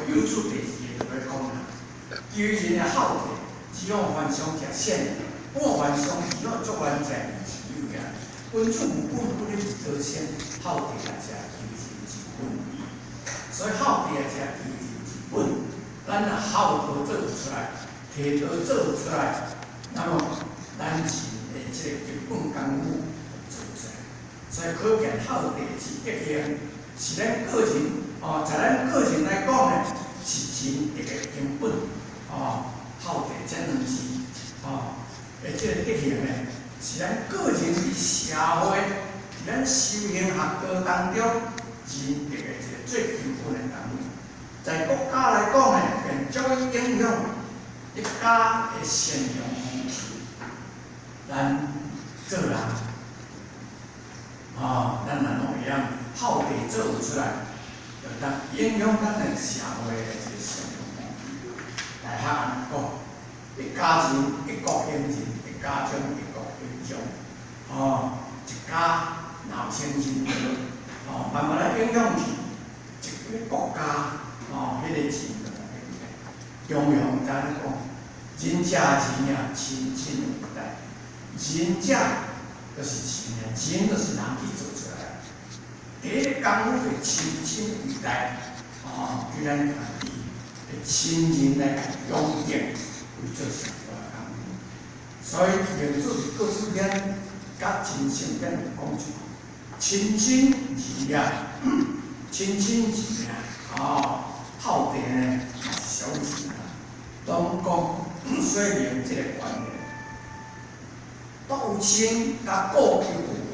有出第二个就要讲啦。其余人的好者，只要凡上食鲜，半凡上只要做完食有呀。本处无本不能得鲜，好者来食其余人之本矣。所以好者来食其余人之本，咱若好德做出来，摕德做出来，那么咱人的这个基本功夫做出来。所以可见好德之德行，是咱个人在咱个人来讲呢，是真一个根本好德这两字的这个德行呢，是咱个人伫社会、伫咱修行学道当中，真一个最根本的功夫。在国家来讲呢，便足以影响一家的善良风气。咱做人咱若拢会晓好德做出来，就当影响咱的社会的这个善良风气。大学安尼讲，一家人一国兴仁，一家中一国兴强。一家闹成人和，慢慢来影响去一个国家。迄个钱中庸在咧讲，仁者仁呀，亲亲为代。仁者就是钱呀，钱就是人去做出来。第一个功夫是亲亲为代，对咱家己的亲人来养育，为做上大的功夫。所以明子是各书篇甲真圣篇讲一句：亲亲仁呀，亲亲仁呀，好德呢，是小事啊。当讲说明这个观念，道亲甲顾求无畏，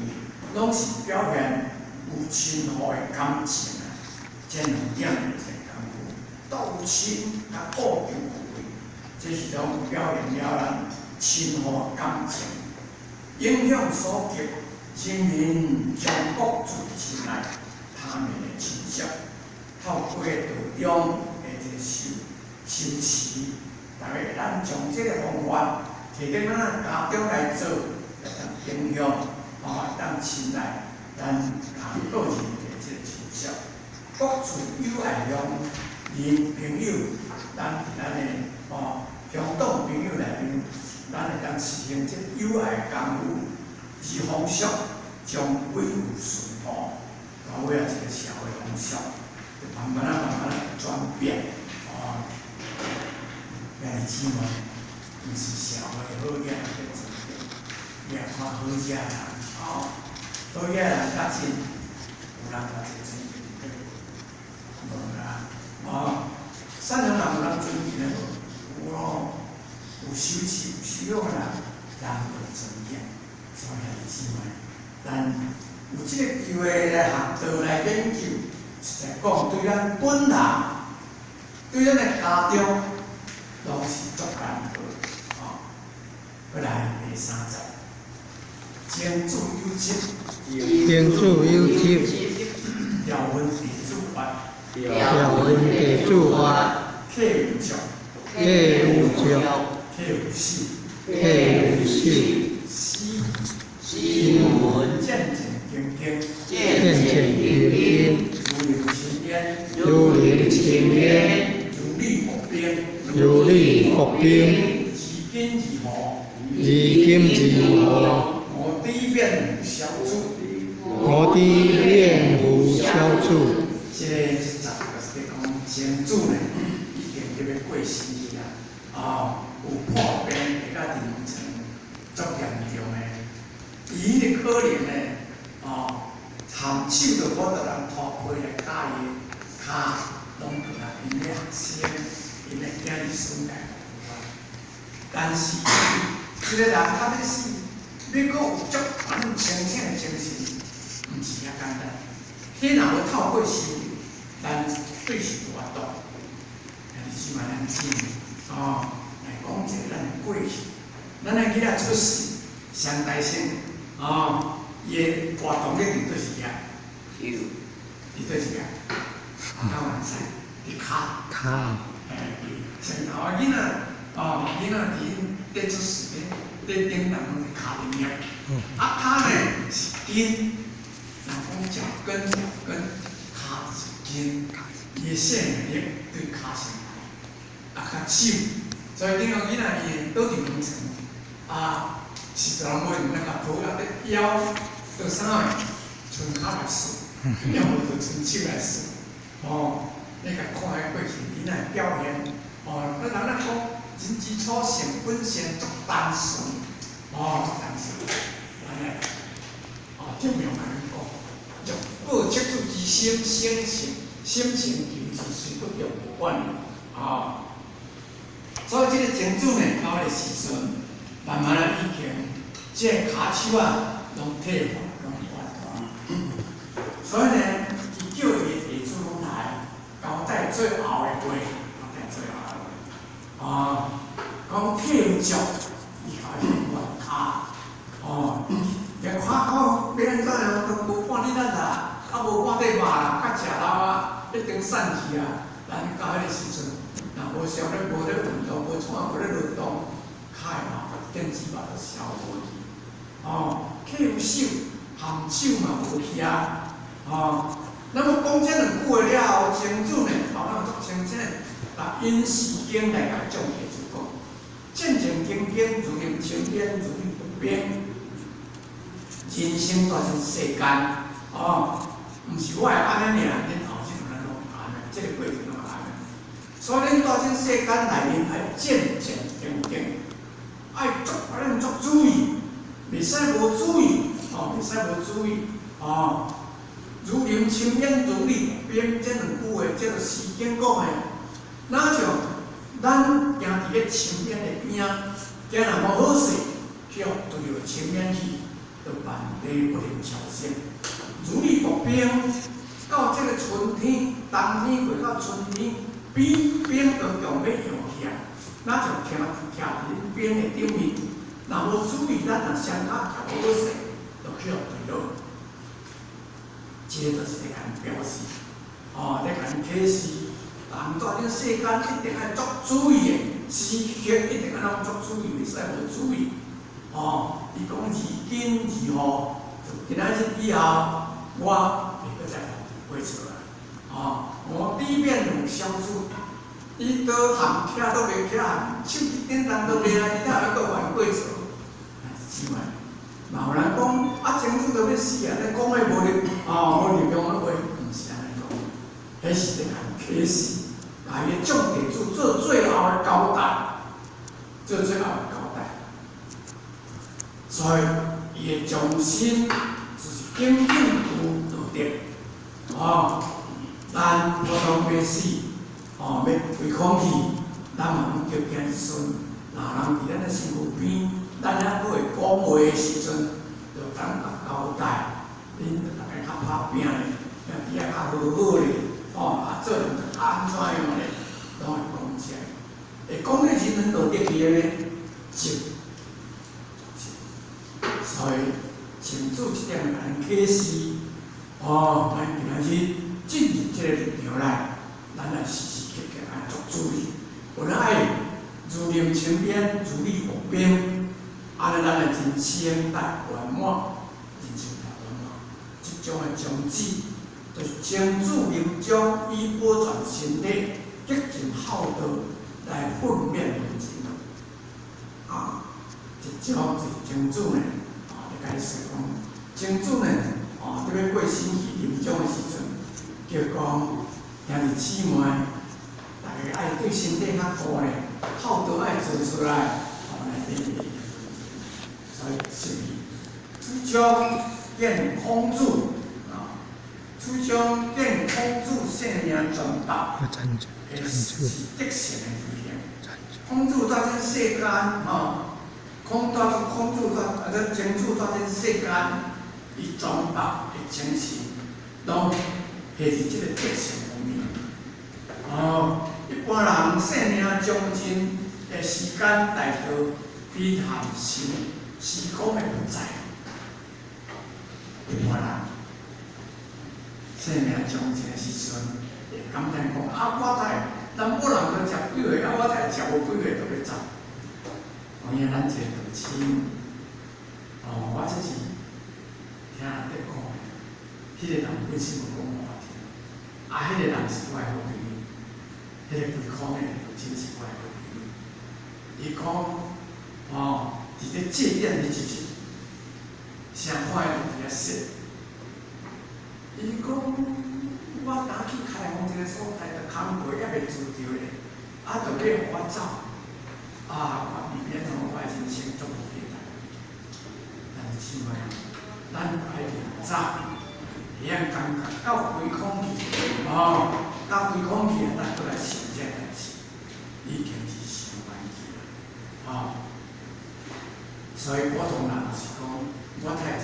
拢是表现有亲和的感情啊。这两点的这个功夫，道亲甲顾求无畏，这是拢表现了咱亲和感情，影响所及，人民将国自亲爱，他们的倾向。透过道中的这个修持，大家咱从这个方法摕在咱家中来做，来当影响，当青睐咱个人的这个倾向。各处友爱中，人朋友，咱伫咱的乡党朋友内面，咱会当实行这友爱功夫，之风俗将恢复顺和，到尾啊这个社会风俗。慢慢来转变，但是嘛，毋是社会好嘢来转变，也看好嘢人，好嘢人较真，有人较真对，无啦，善良人有人尊敬的无？有修持有修养的人，人有尊敬，所以弟兄们，咱有这个机会来学道来研究。是在讲对咱本人、对咱的家中，拢是足干好。过来第三集，天助有情，天助有情，条文地主法，条文地主法，客有教，客有教，客有死，客有死，西文渐渐经经，渐渐经经。如临青烟，如履薄冰，如履薄冰，如金如火，我低变小处，我低变无小处。这个一集就是讲前主呢，已经特别过世去啦，有破病会甲临床足严重的，伊的可怜呢，含手就无得人拖开来打伊。他拢对啦，因咧学生，因咧囝儿孙来但是，这个人他咧死，你讲有足反清醒的精神，毋是遐简单。迄若要透过修炼，咱对是有法度。但是起码咱知来讲一个咱的过去，咱的囡仔出世，上大生伊的活动咧伫倒是遐？伫倒是遐？较完赛，伫骹。上头的囡仔，囡仔伫出世咧顶人伫骹顶遐。骹呢是筋，人讲脚跟，脚跟，骹是筋。伊个生命力对骹先来，较手，所以顶个囡仔伊倒伫眠床，是就人要用那个头啊，伫腰到啥个，伸骹来耍，要无就伸手来耍，你甲看下过去囡仔表现，人讲人之初性本善，足单纯，足单纯，安尼，正面甲你讲，就报擷自之心，心情其实随不着无管所以这个前主呢，到的时阵，慢慢已经，这骹手拢退化，拢完全。所以呢，伊叫伊的弟子拢来交代最后的话，交代最后的话。讲退足，伊甲伊换骹，连骹到要安怎样都无半日啦，无半块肉啦，甲食老一定散去咱到迄个时阵，若无常咧无咧运动，无创无咧运动，骹的肉电子肉就消无去。退手含手嘛无去那么讲这两句话了后，前主呢，头脑足清醒，因时间来甲总结就讲。见证经典，如临清边，如履不变。人生大像世间，毋是我会安尼尔，恁后生人拢安尼，这个过程拢安尼。所以恁大像世间内面爱见证经典，爱咱足注意，袂使无注意，袂使无注意，如临清边，如履不变，这两句话，这个时间讲的，哪像？咱行伫个清边的边今若无好势，叫对着清边去，就万里不能超生。如履薄冰，到这个春天、冬天过到春天，冰都强要用起来，那就徛伫冰的顶面。若无注意，咱若双脚徛无好势，就去互对落。这就是在甲表示，在甲启示。人在这世间一定爱足注意的，时刻一定爱拢足注意，袂使无注意。伊讲如今如何，就今仔日以后，我袂再会错啦。我底面有小主，伊倒含徛都袂徛，手一点动都袂啊，伊哪会阁还过错？是咪？嘛有人讲前主都要死啊，你讲的无力，无力量的话，毋是安尼讲，迄是在甲启示。伊个重点做最后的交代，做最后的交代。所以，伊个重心就是坚定有道德。咱普通百姓，要对抗去，咱嘛要叫行一顺。若人伫咱个身躯边，咱还佫会讲话的时阵，就当甲交代，恁着大家较拍拼咧，伫遐较好好咧。做人较安怎样咧，拢会讲起来。会讲的时阵，道德去咧，就，所以前主一点甲咱启示，咱今仔日进入这个力量内，咱来时时刻刻爱做注意，有人爱如临清边，如履薄冰，安尼咱来真清淡圆满，真清淡圆满，即种的宗旨。就是前主临终以保全身体，极尽孝道来训练人生。一种是前主呢，就解释讲，前主呢，伫要过身去临终的时阵，叫讲兄弟姊妹，大家爱对身体较好咧，孝道爱做出来，来练练。所以是主将见空主。主将见空主性命传达，是德性的体现。空主在这世间，空主在前主在这世间，伊传达的精神，拢系是这个德性方面。一般人性命将尽的时间大多比含时光的不在，一般人。生命将尽的时阵，会感叹讲我咱某人都食几岁，我才食无几岁就要走。因为咱这个道亲，我这是听人在讲，迄个人本身无讲我听，啊，迄个人是我的好朋友，迄个贵康的真是我的好朋友。伊讲，伫咧祭典的之前，上快伫咧说，伊讲我打去开封这个所在，就工课还袂做着咧，啊，就要互我走，啊，我避免从我的人生足无简单。但是姊妹，咱爱明早。 会晓感觉到归空去，到归空去啊，咱过来想这代志，已经是上晚去啦，所以普通人是讲，我太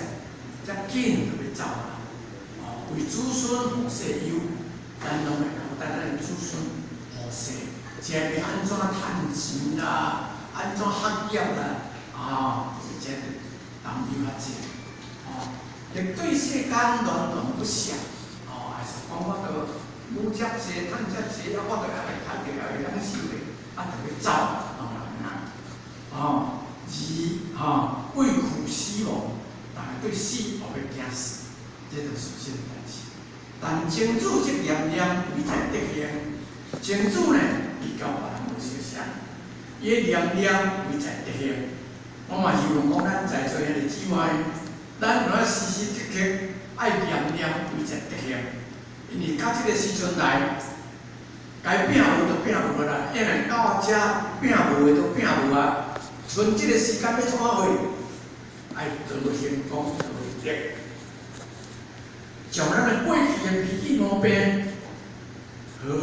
遮紧就要走啦，为子孙护世忧，咱拢会交代咱的子孙护世，即要安怎趁钱啦，安怎学业啦，就是这担忧较济，亦对世间乱乱不想，还是讲我着愈接济，趁接济，我着也会趁着，也会享受的，就要走，畏苦死亡，但系对死后要惊死，这就是真代志。但真主即念念为在得行，真主呢，伊教别人无相像，伊念念为在得行。我嘛希望讲咱在座的姊妹。 咱若时时刻刻爱念念为在得行，因为到这个时阵来，该拼有就拼有啦，因为到遮拼无的都拼无啊。剩这个时间要创啥货？爱做行功做德，将咱的过去的脾气毛病，好好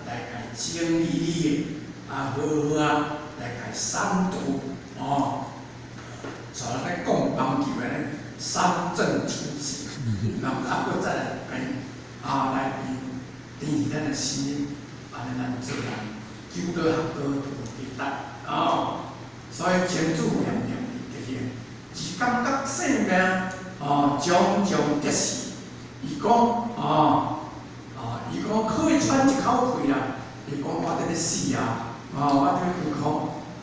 来甲整理，好好来甲删除，像咱讲棒球的咧，三振出击，然后再来来定义咱的心，安尼咱做人，求道学道都记得所以真主念念的行，是感觉生命种种得失，伊讲伊讲可以喘一口气啦，伊讲我伫咧死啊，我伫咧健康，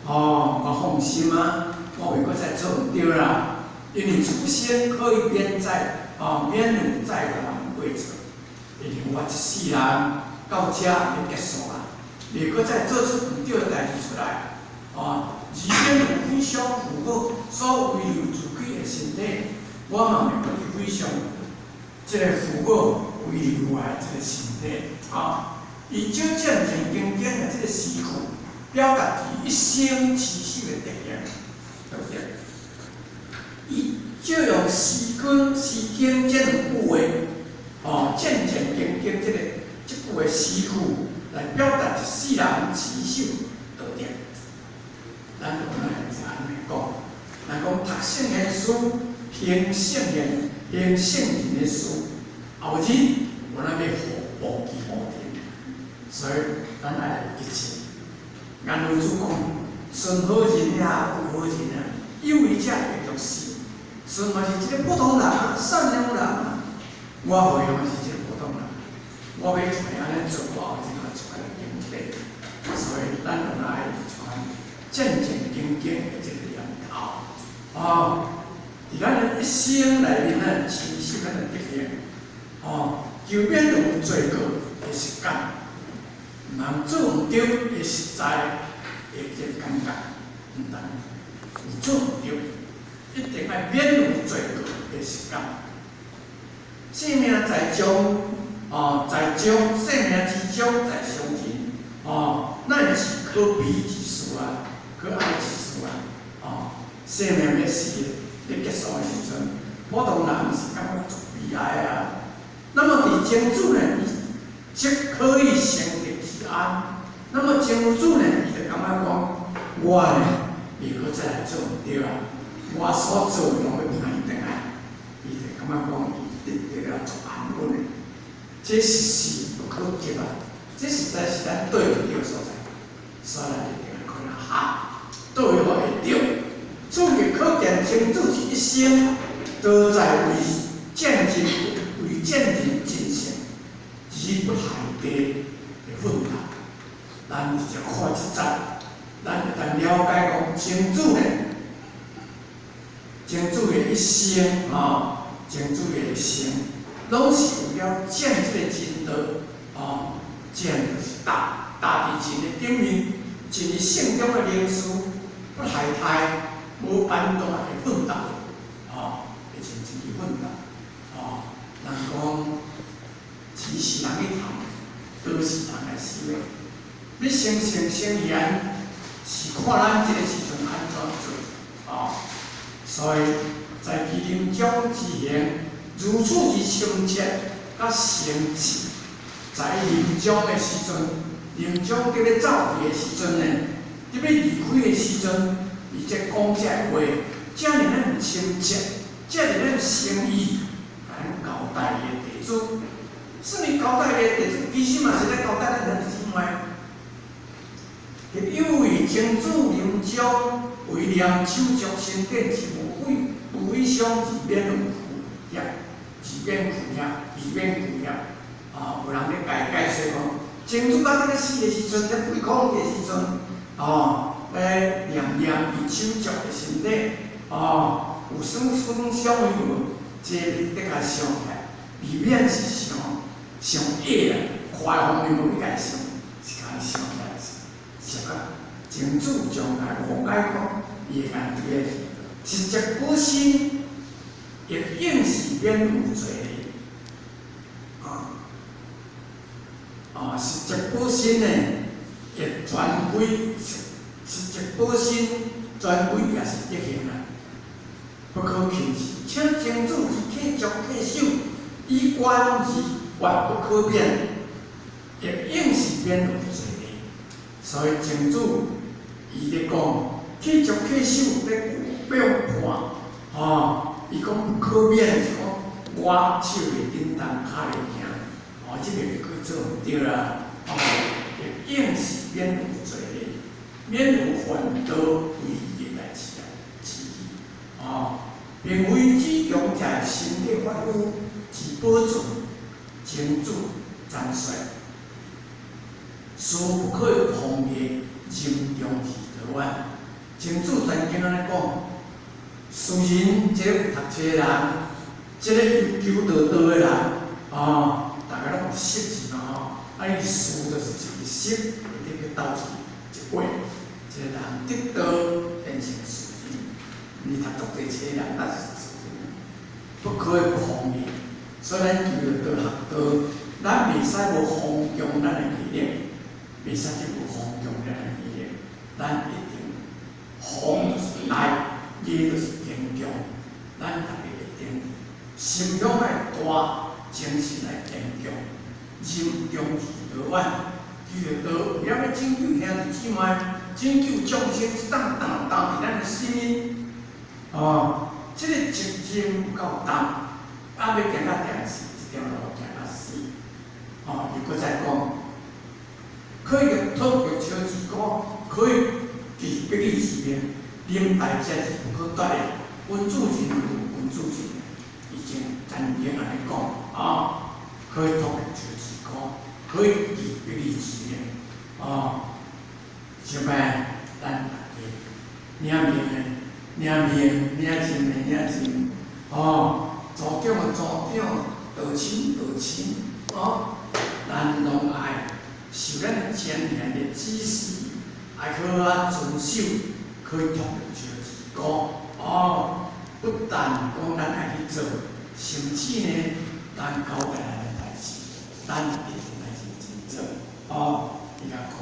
我放心啊。 我袂阁再做唔对啦，因为祖先可以免灾，免辱灾的人过错。因为我一世人到遮要结束啦，袂阁再做出唔对的代志出来。而且有非常符合所维留自己的身体，我嘛袂阁去非常即个符合维留我的即个身体。伊少正正经经的即个诗句，表达伊一生持守的德行。 对不对？伊就用时间这两句话，正正经经这句话诗句来表达一世人持守道德。咱就来是安尼讲，来讲读圣贤书、行圣贤、行圣人的书，后日我那要护其好天，所以咱爱一起。按如主讲。 顺好人呀，不好人啊，有为者会作死。顺嘛是一个普通人，善良人。我回嘛是一个普通人，我要出来安尼做，我后日嘛出来经历。所以咱用来传正正经经的这个念头。伫咱的一生内面呢，持守咱的德行。就免有罪过的实感，人做唔对的实在。 会真感觉，唔通有做唔对，一定要免有罪过的实感。性命在将，在将性命之将在相前，那是可悲之事啊，可爱之事啊。性命要死，要结束的时阵，普通人是感觉足悲哀啊。那么伫真主呢，即可以成立其安。 那么真主呢，伊就感觉讲，我呢，袂阁再来做唔对啊，我所做的拢要歹转来，伊就感觉讲，伊得了足安稳的，这是不可及啊，这实在是咱对唔对所在，所以咱一定要看下，对我会对，此亦可见真主一生都在为见证进行，以不海地的奋斗。 咱就看一站，咱就当了解讲真主呢，真主的一生真主的一生，拢是为了建这个真德，见就是大地前的顶面，一日圣中的灵事，不害太，无反动的奋斗，会成一奋斗，人讲，只是人去谈，都是人来思维。你生性生言，是看咱这个时阵安怎做，所以在其临终之前，如此之深切，甲诚挚，在临终的时阵，临终伫咧走去的时阵呢，伫要离开的时阵，伊才讲这话，遮尔咱深切，遮尔咱诚意，咱交代伊的弟子。什么交代伊的弟子？其实嘛是咧交代咱弟子们。因为天主临终，为念手足身体之无非想自免苦业，自免苦业，自免苦业。有人咧解说讲，天主到这个死的时阵，在胃口的时阵，来念伊手足的身体，有酸伤为无，这你得甲想起来，避免是上恶啦，坏方面无你甲想，是甲想起来。是啊，天主将来无解讲，伊会甲对个实际本身，亦应是免有罪的。实际本身呢，亦全归实际本身全归也是德行啊，不可轻视。请天主之客足客守，以观之万不可变，亦应是免有罪。所以天主伊咧讲，客足客守要判，伊讲不可免，是讲我手袂叮当，脚会行，这个叫做唔对啦，亦应是免有罪的，免有犯道为义来之并为只强在身体发肤之保存，天主赞说。殊不可方便，任重而道远。天主曾经安尼讲，虽然这个有读册的人，这个求道的人，大家拢有识字嘛，伊书就是一个识，一个斗字一画，这个人得道变成书人，你读足侪册人，那是书人，不可以不方便。虽然求道学道，咱袂使无弘扬咱的理念。袂使去有弘扬咱的理念，咱一定弘就是爱，义就是坚强，咱大家一定心中爱大，精神来坚强，任重而道远。求道为了要拯救兄弟姊妹，拯救众生，一当当伫咱的生命，这个责任不够重，要行到第四，这条路行到死，伊搁再讲。可以用土用烧之果，可以治百利之病，临大节是不可夺的。君主人有君主人，已经曾经安尼讲，可以土用烧之果，可以治百利之病，想咩？咱大家领命的，领命，领情的，领情，组长的组长，道亲道亲，咱拢爱。受咱前年的指示，还可遵守，可以同照之讲，不但讲咱爱去做，甚至呢，咱交代咱的代志，咱一定来认真做，你甲看，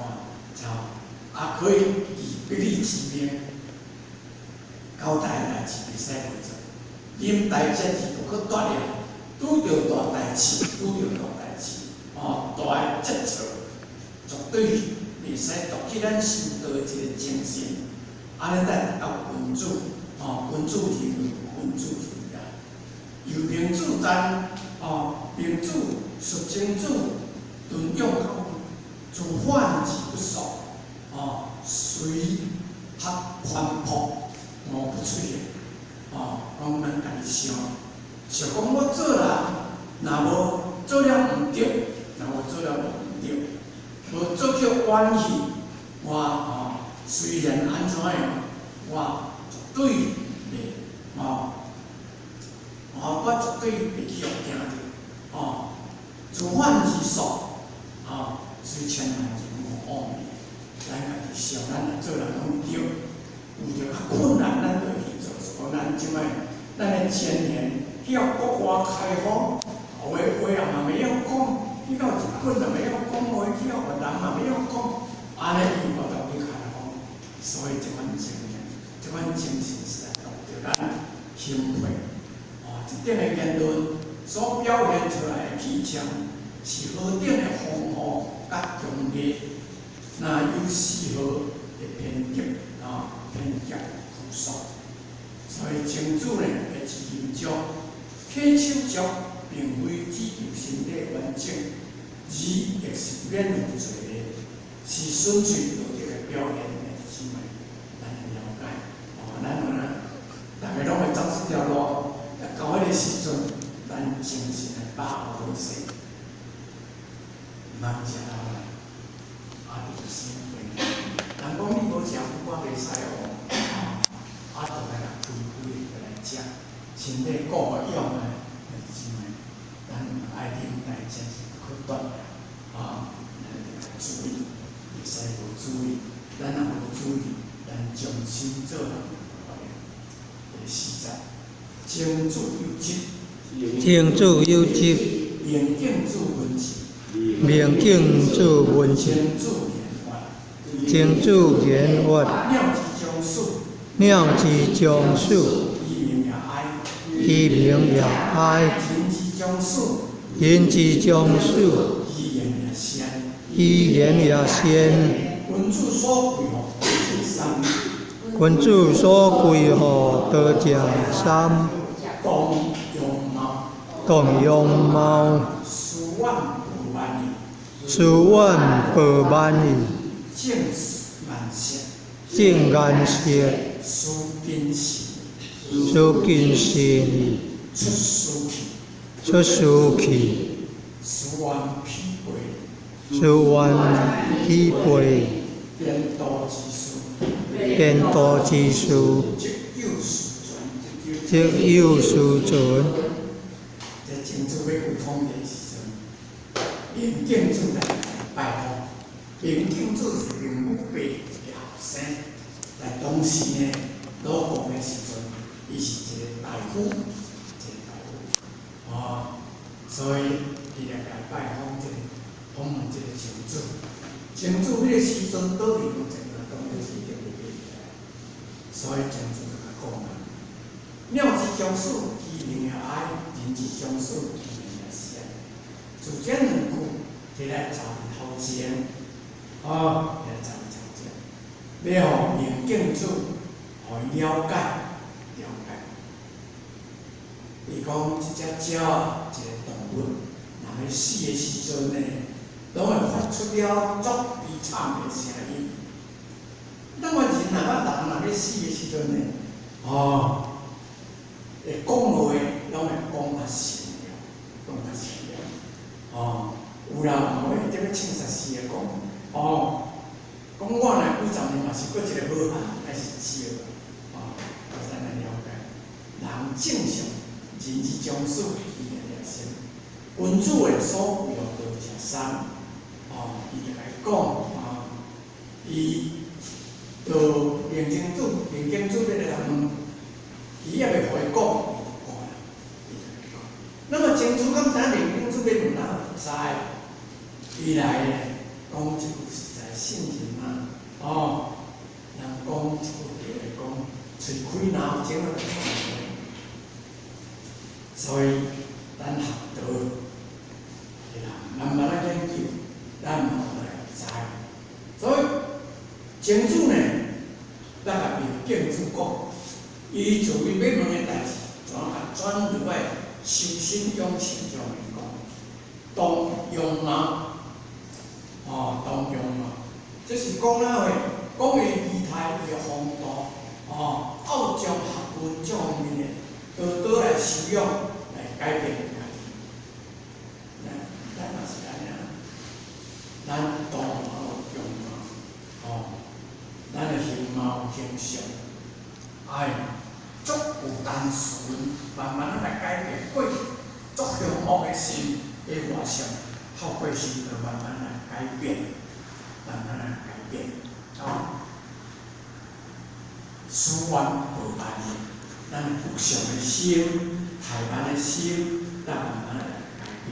可以以百利之名，交代的代志袂使袂做，临大节是不可夺了，拄着大代志，大的节奏。绝对袂使夺去咱修道的一个精神，安尼才到君主，君主人有君主人啊。由明主赞，明主述清楚，顿用口，自反而不爽，随合反扑，我不出现，讲咱家己想，想讲我做人，若无做了毋对，若无做了毋对。无做叫冤气，我虽然安怎样，我绝对袂，我绝对袂去互惊着，自犯其所，虽千万人无恶命，咱家己想，咱若做人拢对，有着较困难，咱就去做。所以咱即摆，咱的前年要国外开放，话也嘛没有讲，遇到一困难没有讲话，去到越南嘛没有讲，安尼以后就去开放。所以即款经验，即款精神实在着咱钦佩。一点的言论所表现出来的气象，是何等的丰富甲强烈，那有丝毫的偏激偏激朴素。所以清主呢，会形象起手足，并非只有身体完整，而亦是免有罪的，是纯粹道德的表现的行为。咱了解，咱可能大家拢会走这条路。到迄个时阵，咱精神会饱好势，毋通食老来，著是会。人讲你无食苦，我袂使哦，就来开开来食，身体顾好用的，是咪？咱爱啉来真是可断了，咱注意，袂使无注意，咱若无注意，咱将心做人会实在。精注有节，精注有节，明镜注文字，明镜注文字，精注言语，妙之将术，一名也哀，言之将术，一言也先，君主所归乎道家三，动容貌，数万百万里，正眼色，属金星，出书气，数万匹配，颠倒之术，即有师存。这真主要有通的时阵，明镜主来拜访，明镜主是明武伯的后生，但当时呢，老公的时阵，伊是一个大夫，所以伊来来拜访访问这个城主。城主迄个时阵倒是有一个当然是一定会记起来，所以城主就甲讲啦：妙之将术，其名也哀；人之将术，其名也善。自这两句，摕来查理头前，摕来查理头前，要互明镜主，互伊了解。伊讲一只鸟，一个动物，若要死的时阵呢，拢会发出了足悲惨的声音。咱人若要死的时阵呢，会讲话，拢会讲较善了，讲较善了。有人会得要唱实事的讲，讲我若几十年嘛是过一个好汉，还是笑的，咱来了解。人正常，人之将术，伊个良心。君主的所谓道家三，伊就来讲，伊到明镜主要来问，伊也袂互伊讲，伊就来讲。那么清楚敢知明镜主要问哪会知？伊来呢，讲一句实在信任啊，人讲一句话来讲，嘴开脑前个。所以，咱学道，慢慢来研究，咱慢慢来知。所以，清楚呢，咱甲明镜主讲，伊就伊要问的代志，转入来修身养性上面讲，动容貌，动容貌，这是讲哪话？讲的仪态，伊的风度，傲将学问这方面的，多来修养。改变家己，咱嘛是安尼啊，咱动貌容貌，咱的形貌形象，足有单纯，慢慢来改变过去足向恶的心的画像。透过心得慢慢来改变，慢慢来改变，思源无万年，咱福上的心、台湾的心，咱慢慢来改变。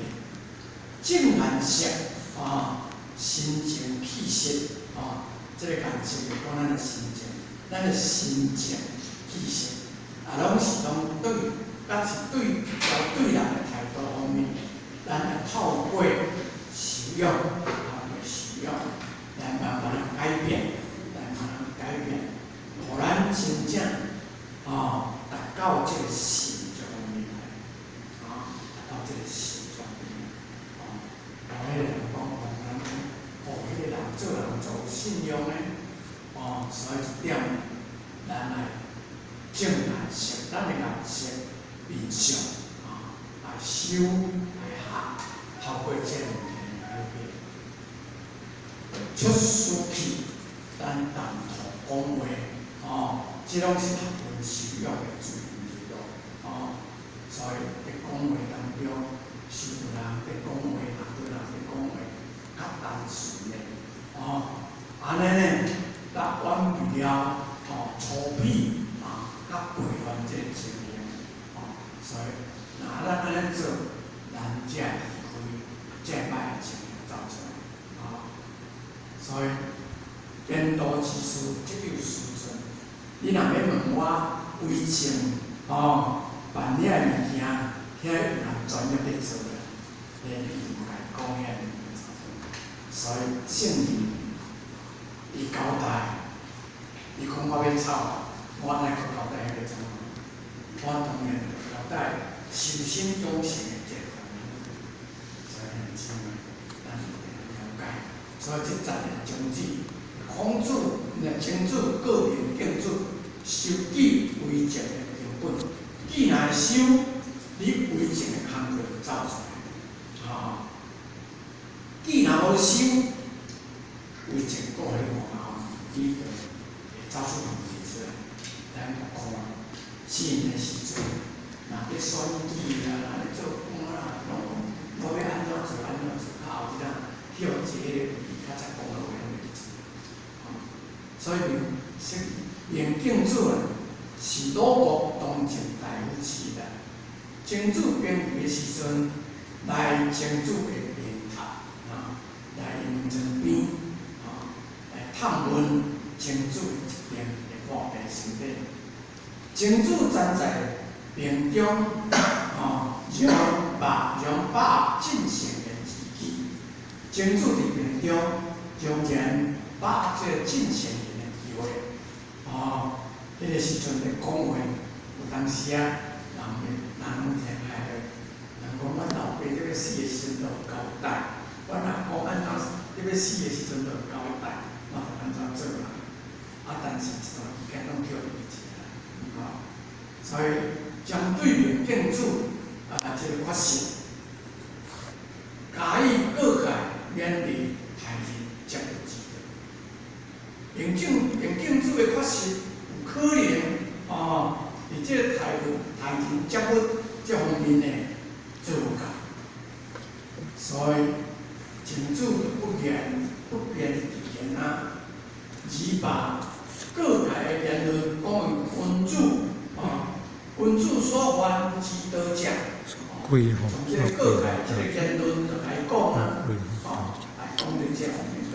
正颜色心情气息这个感情就讲咱的心情，咱的心情气息拢是拢对，咱是对人的态度方面，咱要透过使用，来慢慢改变，互咱真正达到这个心中面来，达到这个心中面来，迄个人讲，迄个人做人做信用的，所以一点，咱来正颜色，咱的颜色面上来修来学，透过这个改变，出书去，咱谈吐讲话，这拢是学问修养的注意咯，所以在讲话当中，是有人在讲话，也有人在讲话较单纯的，安尼呢，达远离了粗鄙较背叛这个情形，所以若咱安尼做，咱才会开这歹的情形走出来，所以言道之书，即有师尊。你若要问我为情办遐个物件，遐有人专业咧做啦，你唔该讲遐个物件。所以圣人伊交代，伊讲我要抄，我哪个交代迄个怎样？我当然交代修心养性的这个方面，所以很重要，咱一定要了解。所以这10年宗旨，孔子、曾子各定敬主，修己为正的根本。己若修，你为正的工作就走出来。己若无修，为正个人无效，你就会走出问题出来。咱看信的时阵，若咧选举啦，若咧做官啦，拢要安怎做，较后一仔跳一个较才讲的话拢袂记。所以明敬主是鲁国东晋大夫时代，曾子编序的时阵，来曾子的名塔来印证边来探问曾子的一篇的话的心得。曾子站在瓶中用把进行的字句，曾子伫瓶中将人把这个进行的机会迄个时阵咧讲话，有当时人拢听害了。人讲阮老爸要死的时阵都有交代，阮阿公要死的时阵都有交代，我着安怎做啦？但是一段时间拢叫伊记啦，所以针对明敬主这个发誓，加以各界免离害人，才有之道。明敬主的发誓。可能伫这个台人接物这方面呢做唔到，所以曾子就不言而把各界的言论讲于君主君主所犯之道者，从这个各界这个言论来讲来讲对这方面对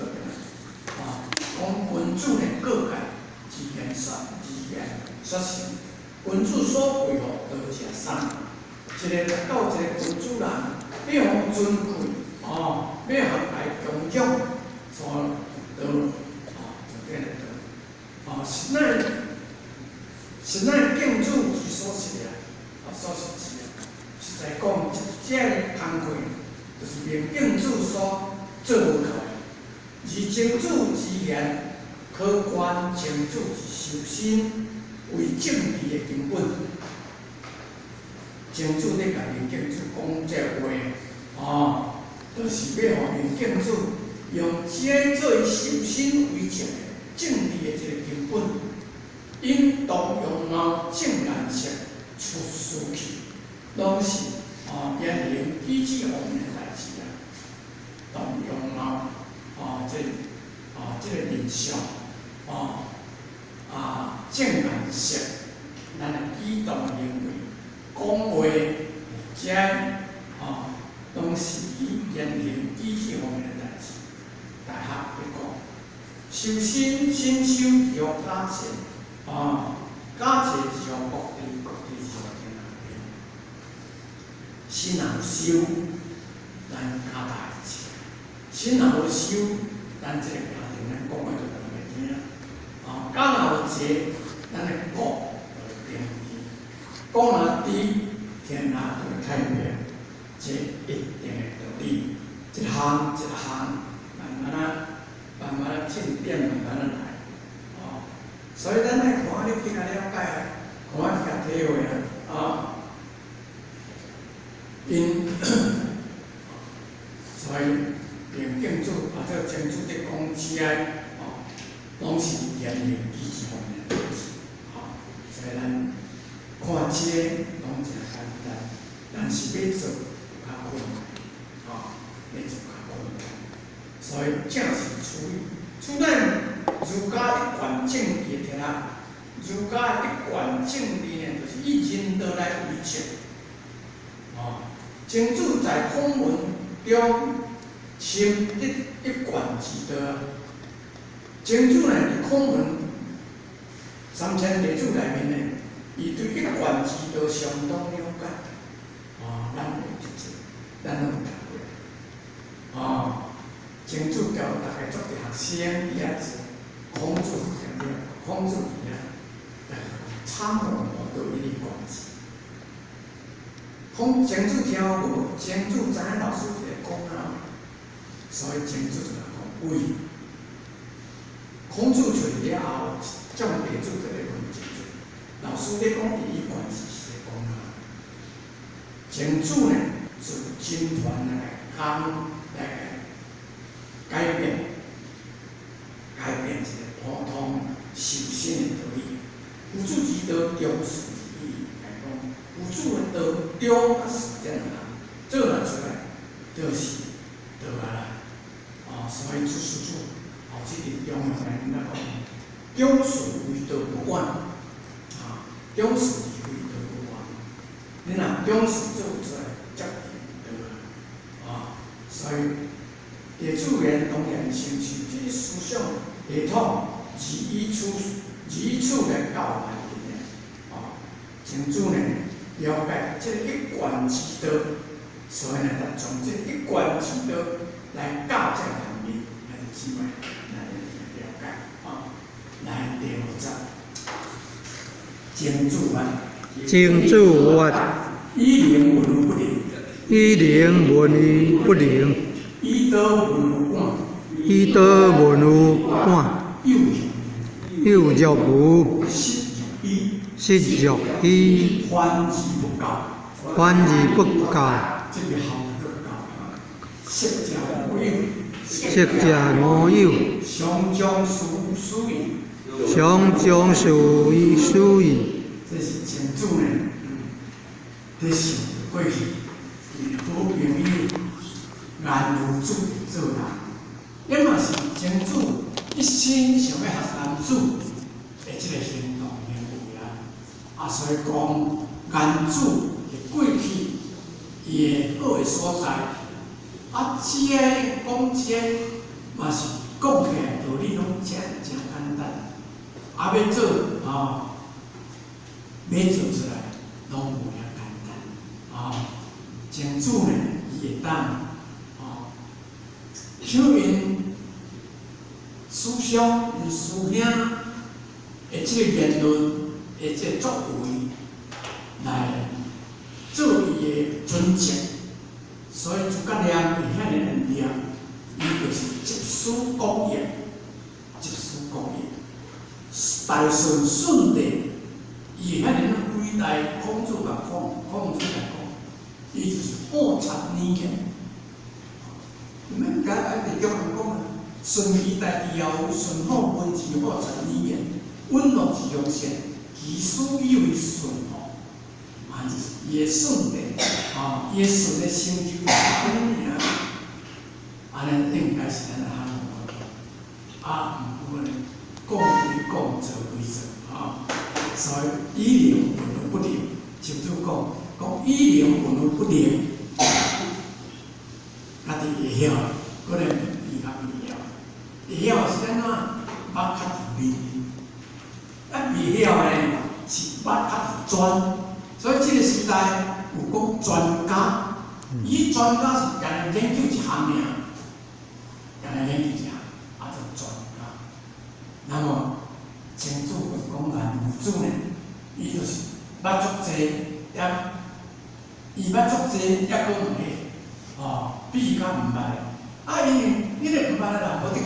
讲君主的各界之言说是君主所维护道者三，一个达到一个君主人要互尊贵要互来供养，所道就变个道是咱敬主之所是实在讲这个工课就是明敬主所做出来，而曾子之言可观曾子之修身为正义的根本。曾子咧甲明敬主讲这话，就是要互明敬主用这做伊修身为正义的这个根本，应当用正颜色出书去，拢是言行举止方面的代志容貌，这个面相，正感色，咱的举动行为，讲话，拢是以言行举止方面的代志。大学去讲，修身身修以后加钱，加钱以后各地以后天人变。身若修，咱加大一切；身若无修，咱这个家庭咱讲话就袂听。家若有节，咱的国就会平安；国若低，天下就会太平。这一定的道理，一项一项，慢慢进展，慢慢来。所以咱来看，你去甲了解，看去甲体会啊。所以连敬主这个真主的讲起来，拢是言行举止方面的代志。所以咱看这个拢真简单，但是要做。较困难，要做较困难，所以正是处咱儒家的关正义的啦，儒家的关正义呢，就是以仁德来为切。真主在孔文中深一贯之道，真主呢伫孔文3000弟子内面呢，伊对一贯之道相当了解，咱袂记住。咱拢有读过，真主教大家做啲学生也是孔子讲的，孔子讲的，参谋都有一定关系。真主听无，真主知影老师在讲啊，所以真主就讲为。孔子出了后，众弟子就来问真主，老师咧讲第一关系是在讲啊，真主呢？是军团来改变一个普通修身的道理。有主之道，中恕之义来讲，有主的道中啊实践啊，做了出来就是道啊啦。所以主事主后这个中用来咱讲，中恕为道不管，中恕是为道不管。你若中恕做出来，则所以，弟子言当然承受这个思想系统，是以处来教来的。真主呢了解这一贯之道，所以呢，咱从这一贯之道来教这个人民，来姊妹来了解，来调查。真主话，以灵闻不灵。以灵闻于不灵，以德闻管，以德闻于管，幼若无，失若依，反而不教，反而不教。这个好不教，色者无有，色者无有，上将属于，上将属于属于。这是真主呢，在想过去。好朋友，颜如主做人，也嘛是真主一心想要学男子的这个行动行为啊。所以讲颜主的过去伊的好的所在，这个讲这嘛是讲起来道理拢真简单，要做要做出来拢无遐简单真主呢，伊会当响因思想、因思想的这个言论、的这个作为来做伊的准则，所以诸葛亮伊遐个能力，伊就是集思广益，大顺顺利，伊遐个伟大孔子甲孔子来讲。伊就是破产年嘅，你们解爱地叫人讲啊，顺其大地后，顺好文治破产年嘅，温乐之用先，其所以为顺哦，就是伊嘅顺利，伊嘅顺利成就安尼尔，安尼应该是咱行路啊，毋过呢，讲归讲，做归做啊。所以以灵运而不灵，就讲以灵运而不灵，家己会晓，可能伊较袂晓。会晓是安怎？捌较入面，袂晓呢是捌较专。所以这个时代有讲专家，伊专家是家己研究一项尔，家己研究一项，啊做专家。那么清楚会讲南无主呢，伊就是捌足济，伊捌足济，也讲两个，比伊较毋捌的。因为迄个毋捌的人，无的确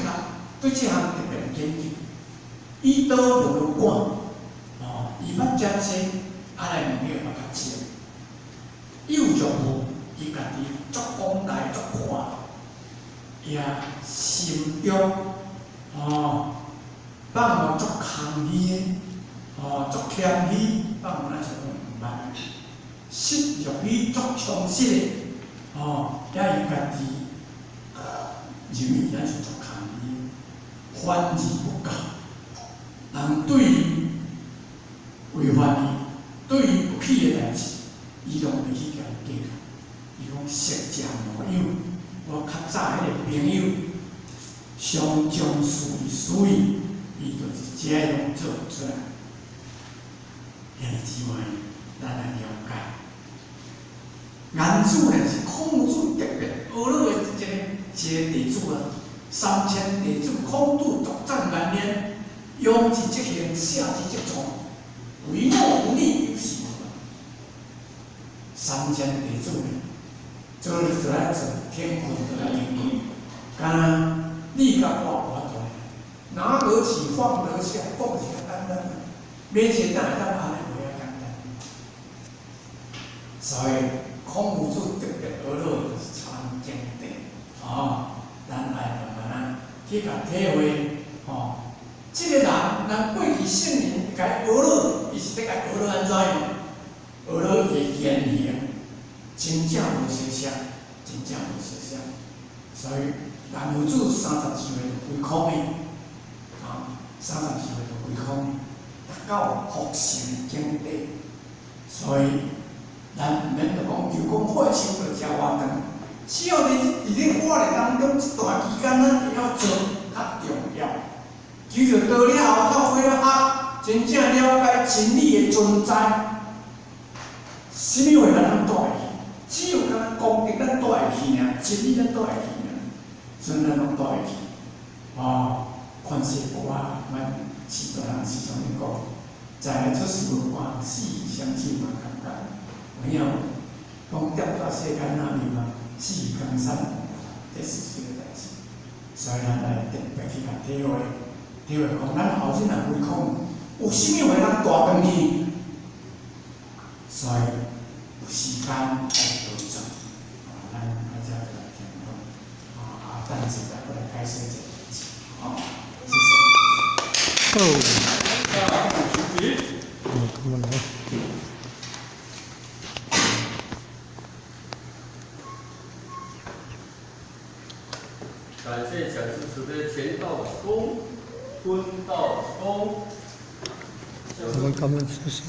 对这项特别研究，伊倒无去管，伊捌遮济。来问伊嘛较深，有就无，伊家己足广大足宽，也心中放互足空虚足谦虚，放互咱像毋捌，实入去足充实的，也伊家己认为咱是足空虚，反而不够，人对于违反伊。对于不起的代志，伊拢袂去甲伊计较。伊讲识者无友，我较早迄个朋友，上将事意，伊就是这样做出来。兄弟姊妹，咱来了解。原主呢是孔子特别学了的一个弟子啊，3000弟子孔子独占元年，用之即行，下之即从。唯我无力，有是无3000弟子呢，做就来做，天父就来应对。干你甲我做，拿得起放得下，讲起来简单啦。免钱哪会当安尼袂简单？所以孔子特别学了就是传经典，咱来慢慢去甲体会，这个人，咱过去圣人甲伊学了，伊是得甲学了安怎样？学了伊的言行，真正无相像，真正无相像。所以南无主30几岁就归空的，30几岁就归空的，达到复成经典。所以咱毋免着讲，就讲火烧着食活长，只要伫咧活的当中一段期间呢，会晓做较重要。求着到了后，透过了学，真正了解真理的存在。什么话咱能带会去？只有咱功德咱带会去尔，真理咱带会去尔，所以咱拢带会去。看世无啊，咱是大人时常咧讲，在来出世无看，死相手嘛感觉。有影讲跌到世间那里嘛，死江山，这是这个代志。所以咱来特别去甲体会。体会讲，咱后生人会讲，有啥物话咱大长去，所以有时间来调整。咱大家来听讲，等一下过来解释这个问题。谢谢。感谢讲师慈悲前道公。坤道公，我们谢谢。